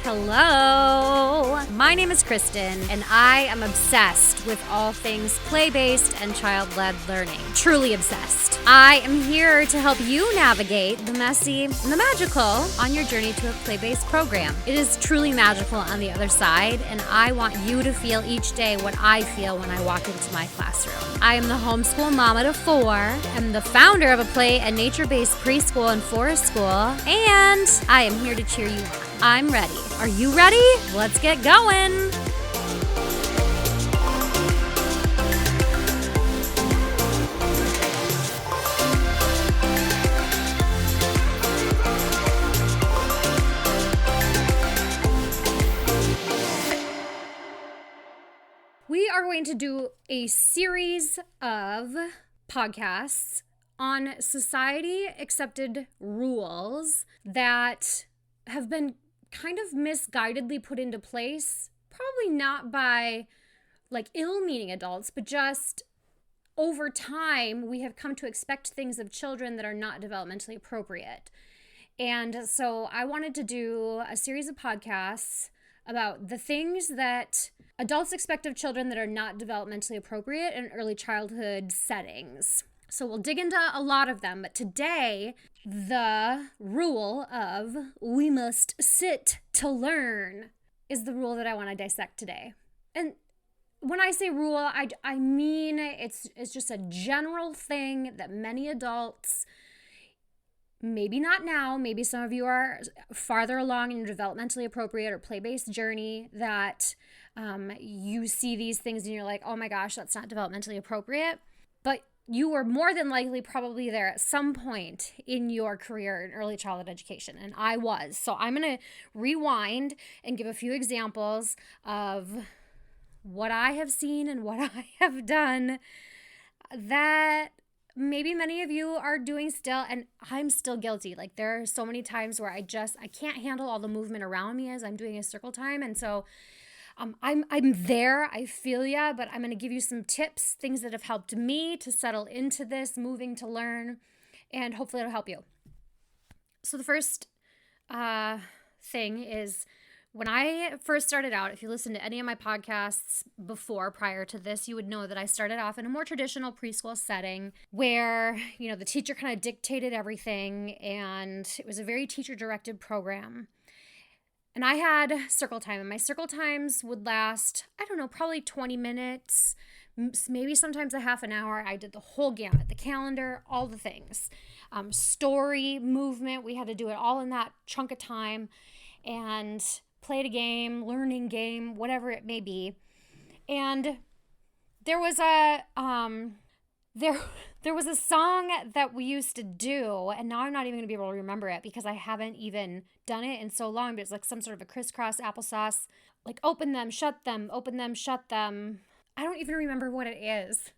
Hello, my name is Kristen, and I am obsessed with all things play-based and child-led learning. Truly obsessed. I am here to help you navigate the messy and the magical on your journey to a play-based program. It is truly magical on the other side, and I want you to feel each day what I feel when I walk into my classroom. I am the homeschool mama to 4. I'm the founder of a play and nature-based preschool and forest school, and I am here to cheer you on. I'm ready. Are you ready? Let's get going. We are going to do a series of podcasts on society-accepted rules that have been kind of misguidedly put into place, probably not by like ill-meaning adults, but just over time we have come to expect things of children that are not developmentally appropriate. And so I wanted to do a series of podcasts about the things that adults expect of children that are not developmentally appropriate in early childhood settings. So we'll dig into a lot of them, but today, the rule of we must sit to learn is the rule that I want to dissect today. And when I say rule, I mean it's just a general thing that many adults, maybe not now, maybe some of you are farther along in your developmentally appropriate or play-based journey, that you see these things and you're like, oh my gosh, that's not developmentally appropriate. But you were more than likely probably there at some point in your career in early childhood education, and I was. So I'm going to rewind and give a few examples of what I have seen and what I have done that maybe many of you are doing still, and I'm still guilty. Like, there are so many times where I can't handle all the movement around me as I'm doing a circle time, and so I'm there, I feel ya, but I'm going to give you some tips, things that have helped me to settle into this, moving to learn, and hopefully it'll help you. So the first thing is, when I first started out, if you listen to any of my podcasts prior to this, you would know that I started off in a more traditional preschool setting where, the teacher kind of dictated everything, and it was a very teacher-directed program. And I had circle time, and my circle times would last, probably 20 minutes, maybe sometimes a half an hour. I did the whole gamut, the calendar, all the things. Story, movement, we had to do it all in that chunk of time, and played a game, learning game, whatever it may be. And there was a there was a song that we used to do, and now I'm not even going to be able to remember it because I haven't even done it in so long, but it's like some sort of a crisscross applesauce, like open them, shut them, open them, shut them. I don't even remember what it is.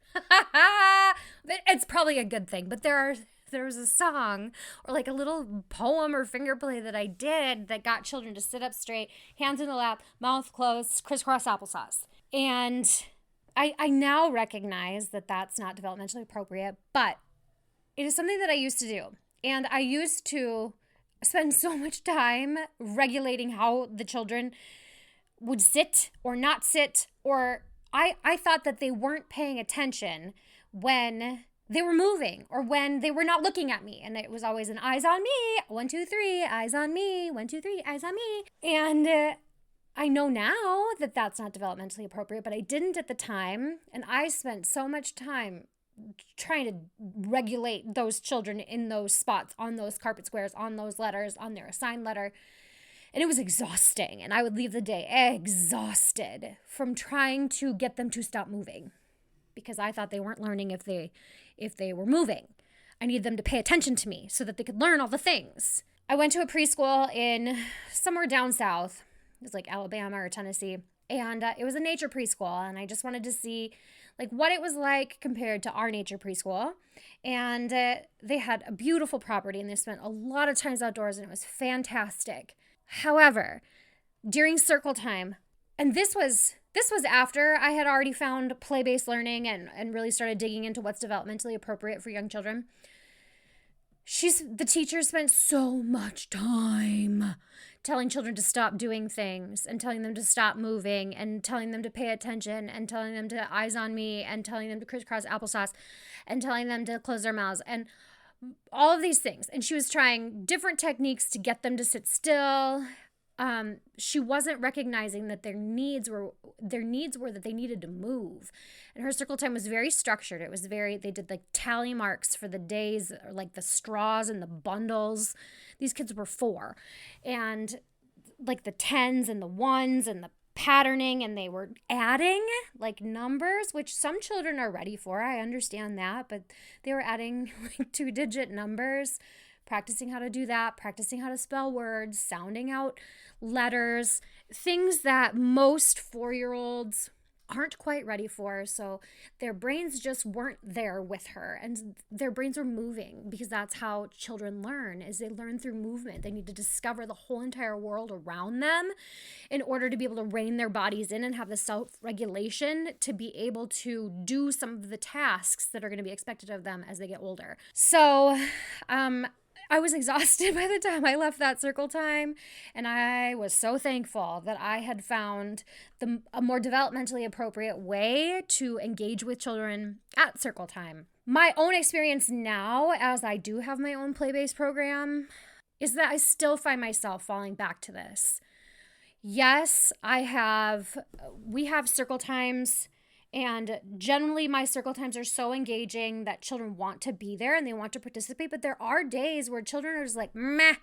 It's probably a good thing, but there was a song or like a little poem or finger play that I did that got children to sit up straight, hands in the lap, mouth closed, crisscross applesauce. And I now recognize that that's not developmentally appropriate, but it is something that I used to do. And I used to spend so much time regulating how the children would sit or not sit, or I thought that they weren't paying attention when they were moving or when they were not looking at me. And it was always an eyes on me, 1, 2, 3, eyes on me, 1, 2, 3, eyes on me. And I know now that that's not developmentally appropriate, but I didn't at the time. And I spent so much time trying to regulate those children in those spots, on those carpet squares, on those letters, on their assigned letter. And it was exhausting. And I would leave the day exhausted from trying to get them to stop moving because I thought they weren't learning if they were moving. I needed them to pay attention to me so that they could learn all the things. I went to a preschool in somewhere down south. It was like Alabama or Tennessee. And it was a nature preschool. And I just wanted to see like what it was like compared to our nature preschool. And they had a beautiful property and they spent a lot of times outdoors and it was fantastic. However, during circle time, and this was after I had already found play-based learning and really started digging into what's developmentally appropriate for young children. the teacher spent so much time telling children to stop doing things and telling them to stop moving and telling them to pay attention and telling them to eyes on me and telling them to crisscross applesauce and telling them to close their mouths and all of these things. And she was trying different techniques to get them to sit still. She wasn't recognizing that their needs were that they needed to move. And her circle time was very structured. It was they did like tally marks for the days, or like the straws and the bundles. These kids were 4. And like the 10s and the 1s and the patterning, and they were adding like numbers, which some children are ready for. I understand that, but they were adding like 2-digit numbers, practicing how to do that, practicing how to spell words, sounding out letters, things that most 4-year-olds aren't quite ready for. So their brains just weren't there with her, and their brains were moving, because that's how children learn, is they learn through movement. They need to discover the whole entire world around them in order to be able to rein their bodies in and have the self-regulation to be able to do some of the tasks that are going to be expected of them as they get older. So, I was exhausted by the time I left that circle time, and I was so thankful that I had found a more developmentally appropriate way to engage with children at circle time. My own experience now, as I do have my own play-based program, is that I still find myself falling back to this. Yes, we have circle times. And generally, my circle times are so engaging that children want to be there and they want to participate. But there are days where children are just like, meh,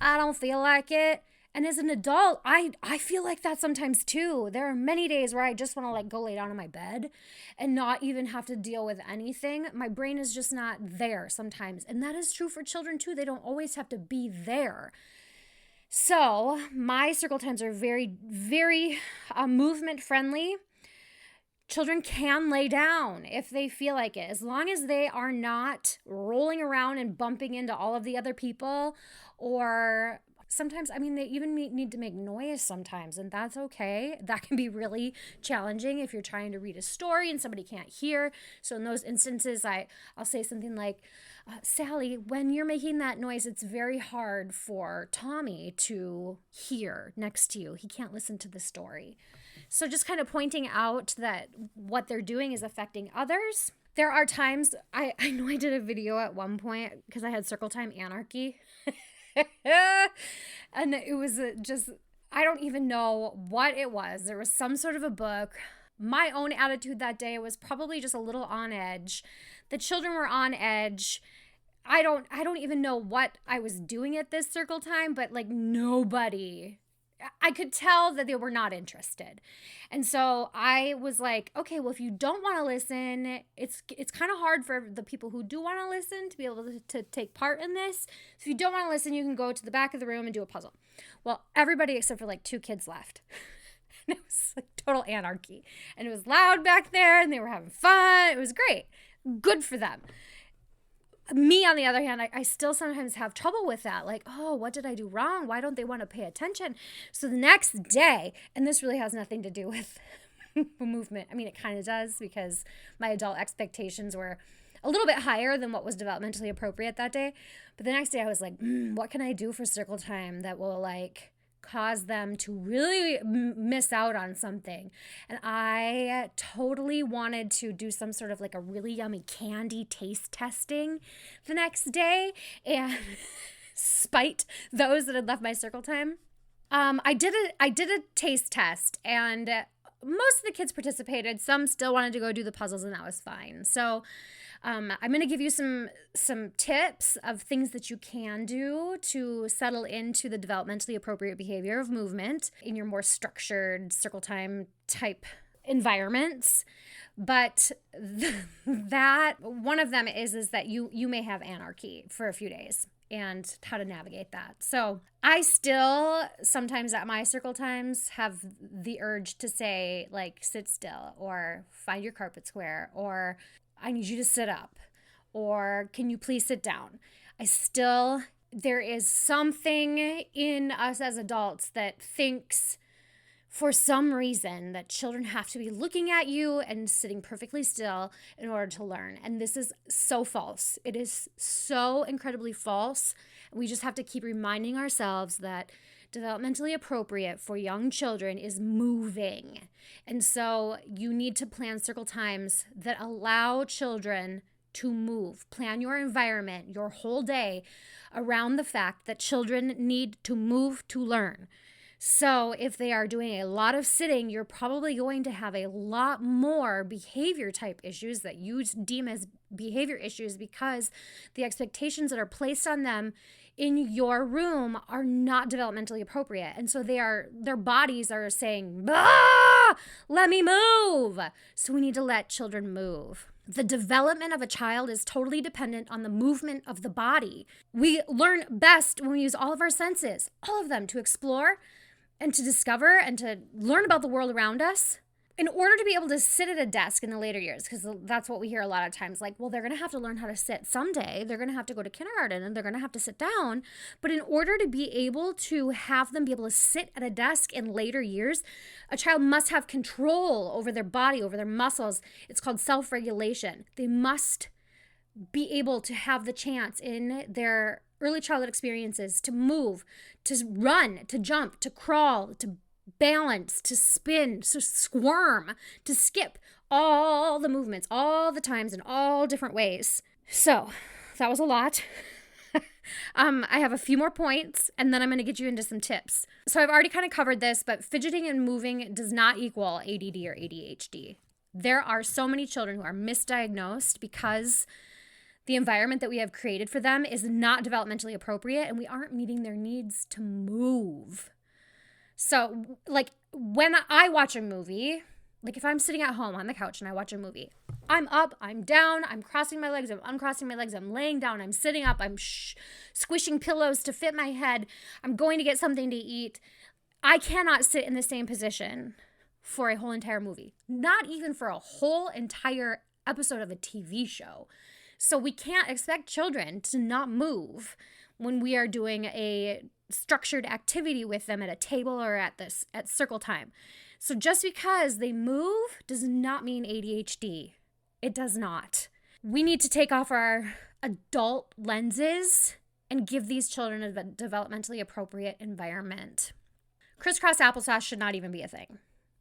I don't feel like it. And as an adult, I feel like that sometimes too. There are many days where I just want to like go lay down in my bed and not even have to deal with anything. My brain is just not there sometimes. And that is true for children too. They don't always have to be there. So my circle times are very, very movement friendly. Children can lay down if they feel like it, as long as they are not rolling around and bumping into all of the other people, or sometimes, they even need to make noise sometimes, and that's okay. That can be really challenging if you're trying to read a story and somebody can't hear. So in those instances, I'll say something like, Sally, when you're making that noise, it's very hard for Tommy to hear next to you. He can't listen to the story. So just kind of pointing out that what they're doing is affecting others. There are times, I know I did a video at one point because I had circle time anarchy. And it was just, I don't even know what it was. There was some sort of a book. My own attitude that day was probably just a little on edge. The children were on edge. I don't even know what I was doing at this circle time, but like nobody, I could tell that they were not interested. And so I was like, okay, well, if you don't want to listen, it's kind of hard for the people who do want to listen to be able to take part in this. So if you don't want to listen, you can go to the back of the room and do a puzzle. Well, everybody except for like 2 kids left. And it was like total anarchy. And it was loud back there and they were having fun. It was great. Good for them. Me, on the other hand, I still sometimes have trouble with that. Like, oh, what did I do wrong? Why don't they want to pay attention? So the next day, and this really has nothing to do with movement. It kind of does, because my adult expectations were a little bit higher than what was developmentally appropriate that day. But the next day I was like, what can I do for circle time that will like cause them to really miss out on something? And I totally wanted to do some sort of like a really yummy candy taste testing the next day and spite those that had left my circle time. I did a taste test, and most of the kids participated. Some still wanted to go do the puzzles, and that was fine. So I'm going to give you some tips of things that you can do to settle into the developmentally appropriate behavior of movement in your more structured circle time type environments. But that one of them is that you may have anarchy for a few days, and how to navigate that. So I still sometimes at my circle times have the urge to say like, sit still, or find your carpet square, or I need you to sit up, or can you please sit down? There is something in us as adults that thinks for some reason that children have to be looking at you and sitting perfectly still in order to learn. And this is so false. It is so incredibly false. We just have to keep reminding ourselves that developmentally appropriate for young children is moving. And so you need to plan circle times that allow children to move. Plan your environment, your whole day around the fact that children need to move to learn. So if they are doing a lot of sitting, you're probably going to have a lot more behavior type issues that you deem as behavior issues because the expectations that are placed on them in your room are not developmentally appropriate. And so their bodies are saying, ah, let me move. So we need to let children move. The development of a child is totally dependent on the movement of the body. We learn best when we use all of our senses, all of them, to explore and to discover and to learn about the world around us. In order to be able to sit at a desk in the later years, because that's what we hear a lot of times, like, well, they're going to have to learn how to sit someday. They're going to have to go to kindergarten and they're going to have to sit down. But in order to be able to have them be able to sit at a desk in later years, a child must have control over their body, over their muscles. It's called self-regulation. They must be able to have the chance in their early childhood experiences to move, to run, to jump, to crawl, to balance, to spin, to squirm, to skip, all the movements, all the times, in all different ways. So that was a lot. I have a few more points, and then I'm going to get you into some tips. So I've already kind of covered this, but fidgeting and moving does not equal ADD or ADHD. There are so many children who are misdiagnosed because the environment that we have created for them is not developmentally appropriate, and we aren't meeting their needs to move. So, like, when I watch a movie, like if I'm sitting at home on the couch and I watch a movie, I'm up, I'm down, I'm crossing my legs, I'm uncrossing my legs, I'm laying down, I'm sitting up, I'm squishing pillows to fit my head, I'm going to get something to eat. I cannot sit in the same position for a whole entire movie, not even for a whole entire episode of a TV show. So we can't expect children to not move when we are doing a structured activity with them at a table or at circle time. So just because they move does not mean ADHD. It does not. We need to take off our adult lenses and give these children a developmentally appropriate environment. Crisscross applesauce should not even be a thing.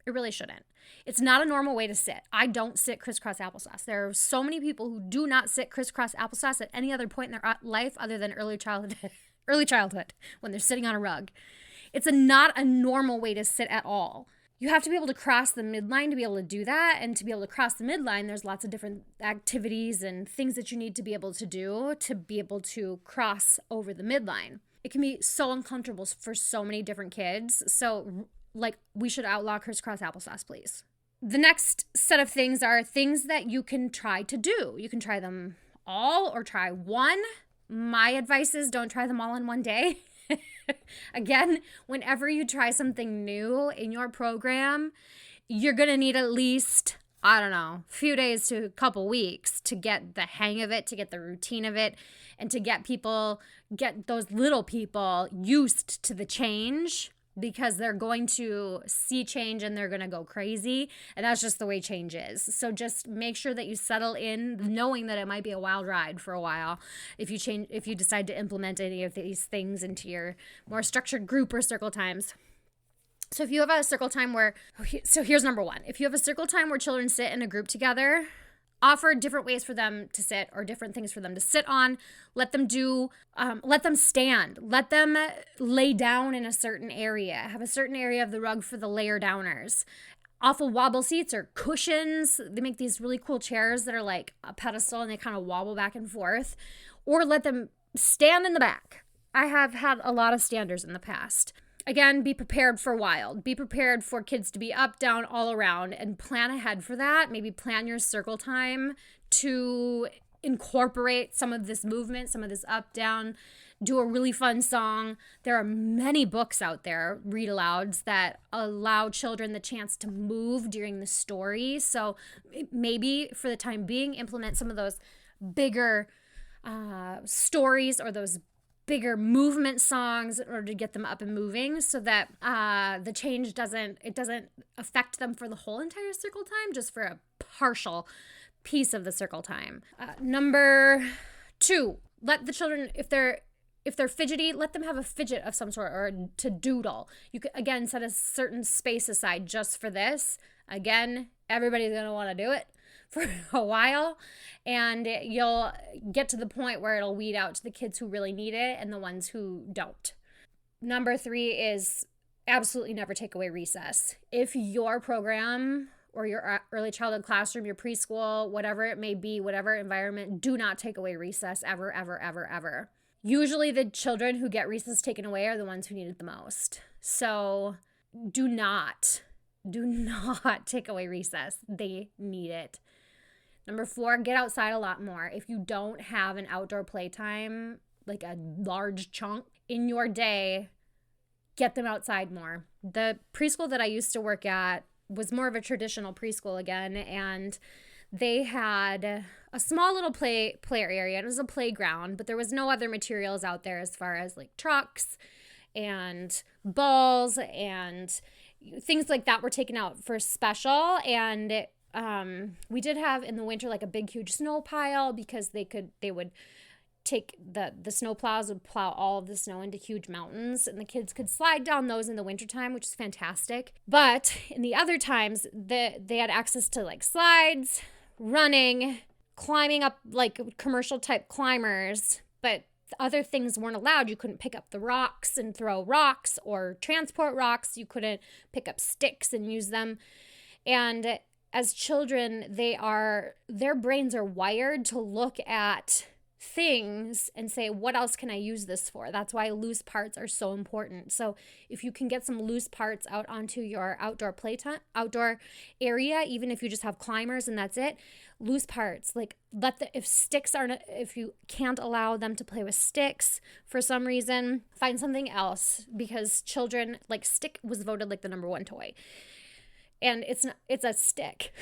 It really shouldn't. It's not a normal way to sit. I don't sit crisscross applesauce. There are so many people who do not sit crisscross applesauce at any other point in their life other than early childhood when they're sitting on a rug. It's not a normal way to sit at all. You have to be able to cross the midline to be able to do that. And to be able to cross the midline, there's lots of different activities and things that you need to be able to do to be able to cross over the midline. It can be so uncomfortable for so many different kids. So, like, we should outlaw crisscross applesauce, please. The next set of things are things that you can try to do. You can try them all or try one. My advice is don't try them all in one day. Again, whenever you try something new in your program, you're going to need at least, I don't know, a few days to a couple weeks to get the hang of it, to get the routine of it, and to get those little people used to the change, because they're going to see change and they're going to go crazy. And that's just the way change is. So just make sure that you settle in knowing that it might be a wild ride for a while if you decide to implement any of these things into your more structured group or circle times. So if you have a circle time here's number one. If you have a circle time where children sit in a group together, offer different ways for them to sit or different things for them to sit on. Let them stand. Let them lay down in a certain area. Have a certain area of the rug for the layer downers. Awful wobble seats or cushions. They make these really cool chairs that are like a pedestal and they kind of wobble back and forth. Or let them stand in the back. I have had a lot of standers in the past. Again, be prepared for wild. Be prepared for kids to be up, down, all around, and plan ahead for that. Maybe plan your circle time to incorporate some of this movement, some of this up, down. Do a really fun song. There are many books out there, read alouds, that allow children the chance to move during the story. So maybe for the time being, implement some of those bigger stories or those bigger movement songs in order to get them up and moving so that the change doesn't affect them for the whole entire circle time, just for a partial piece of the circle time. Number 2, let the children, if they're fidgety, let them have a fidget of some sort or to doodle. You could, again, set a certain space aside just for this. Again, everybody's going to want to do it for a while, and you'll get to the point where it'll weed out to the kids who really need it and the ones who don't. Number 3 is absolutely never take away recess. If your program or your early childhood classroom, your preschool, whatever it may be, whatever environment, do not take away recess ever, ever, ever, ever. Usually the children who get recess taken away are the ones who need it the most. So do not take away recess. They need it. Number 4, get outside a lot more. If you don't have an outdoor playtime, like a large chunk in your day, get them outside more. The preschool that I used to work at was more of a traditional preschool again, and they had a small little play area. It was a playground, but there was no other materials out there as far as like trucks and balls and things like that were taken out for special. And we did have in the winter like a big huge snow pile because they would take the snow plows would plow all of the snow into huge mountains, and the kids could slide down those in the wintertime, which is fantastic. But in the other times, they had access to like slides, running, climbing up like commercial type climbers, but other things weren't allowed. You couldn't pick up the rocks and throw rocks or transport rocks. You couldn't pick up sticks and use them. And as children, their brains are wired to look at things and say, what else can I use this for? That's why loose parts are so important. So if you can get some loose parts out onto your outdoor area, even if you just have climbers and that's it, loose parts, like if you can't allow them to play with sticks for some reason, find something else, because children, like, stick was voted like the number 1 toy. And it's a stick.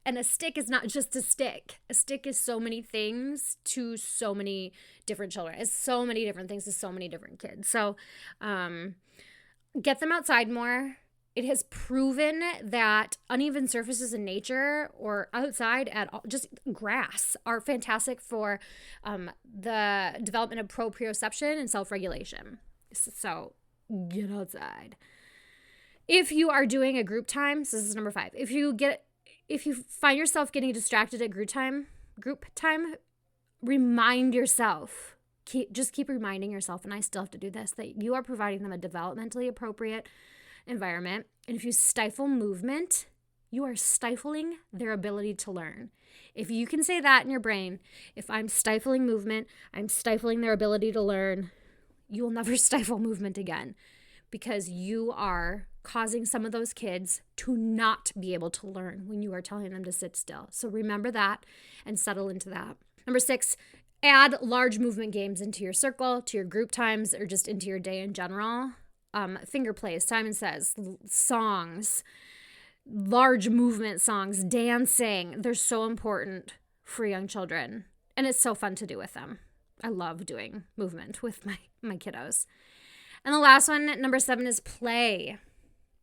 And a stick is not just a stick. A stick is so many things to so many different children. It's so many different things to so many different kids. So get them outside more. It has proven that uneven surfaces in nature or outside at all, just grass, are fantastic for the development of proprioception and self-regulation. So get outside. If you are doing a group time, so this is number 5. If you find yourself getting distracted at group time, remind yourself. Keep reminding yourself, and I still have to do this, that you are providing them a developmentally appropriate environment. And if you stifle movement, you are stifling their ability to learn. If you can say that in your brain, if I'm stifling movement, I'm stifling their ability to learn, you will never stifle movement again, because you are causing some of those kids to not be able to learn when you are telling them to sit still. So remember that and settle into that. Number 6, add large movement games into your circle, to your group times, or just into your day in general. Finger plays, Simon Says, songs, large movement songs, dancing. They're so important for young children, and it's so fun to do with them. I love doing movement with my kiddos. And the last one, number 7, is play.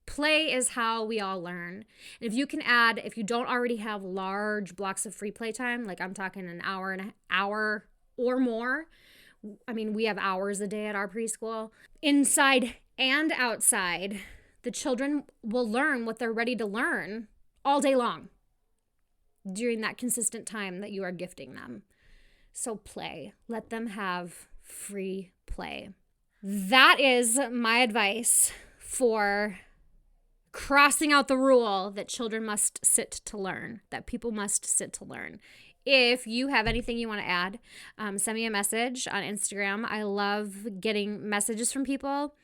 Play is how we all learn. And if you don't already have large blocks of free play time, like I'm talking an hour or more. I mean, we have hours a day at our preschool. Inside and outside, the children will learn what they're ready to learn all day long during that consistent time that you are gifting them. So play. Let them have free play. That is my advice for crossing out the rule that children must sit to learn, that people must sit to learn. If you have anything you want to add, send me a message on Instagram. I love getting messages from people,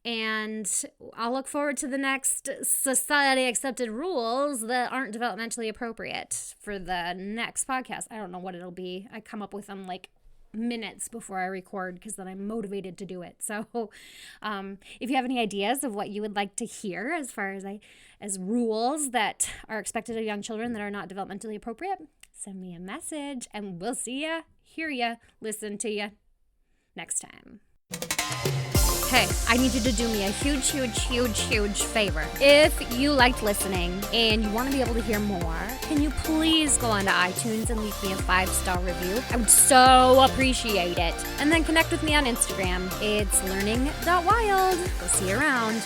and I'll look forward to the next society accepted rules that aren't developmentally appropriate for the next podcast. I don't know what it'll be. I come up with them like minutes before I record, because then I'm motivated to do it. So if you have any ideas of what you would like to hear as far as rules that are expected of young children that are not developmentally appropriate, send me a message, and we'll see ya, hear ya, listen to ya next time. Hey, I need you to do me a huge favor. If you liked listening and you want to be able to hear more, can you please go onto iTunes and leave me a 5-star review? I would so appreciate it. And then connect with me on Instagram. It's learning.wild. We'll see you around.